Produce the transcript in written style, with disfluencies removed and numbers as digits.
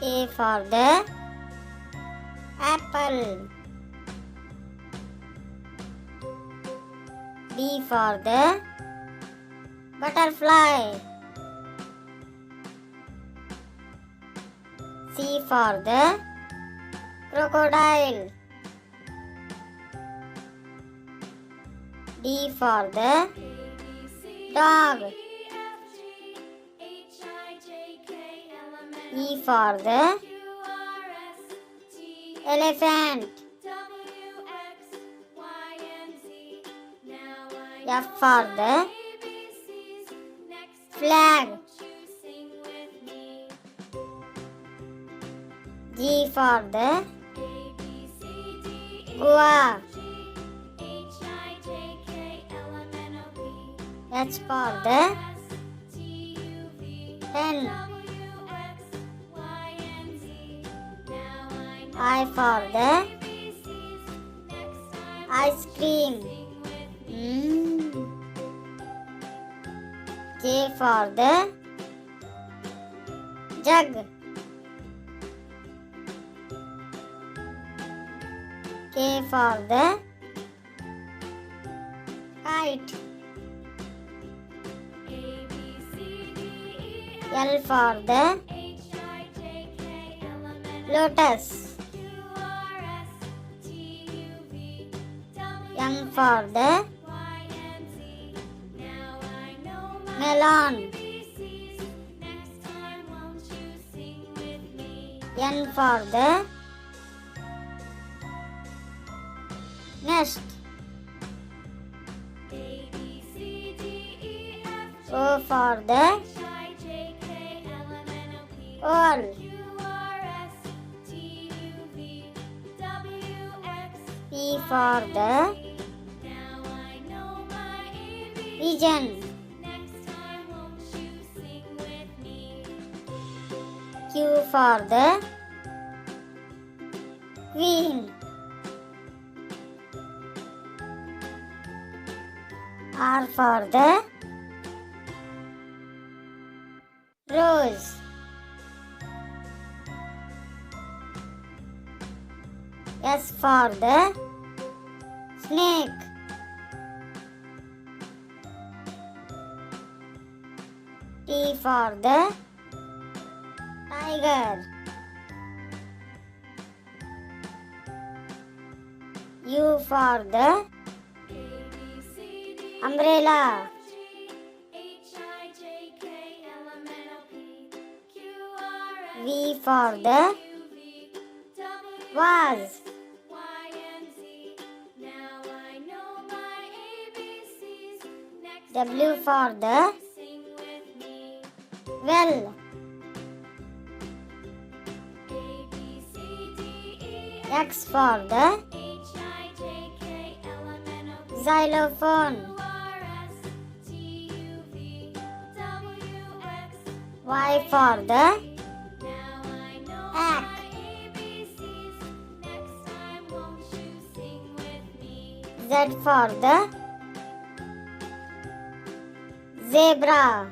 A for the apple. B for the butterfly. C for the crocodile. D for the dog. E for the elephant. F for the flag. G for the guava. H for the hen. I for the ice cream. J for the jug. K for the kite. L for the lotus. M for the melon. N for the nest. O for the owl. P for the pigeon. Q for the queen. R for the rose. S for the snake. T for the tiger. U for the umbrella. V for the vase. W for the well. X for the xylophone. Y for the egg. Z for the zebra.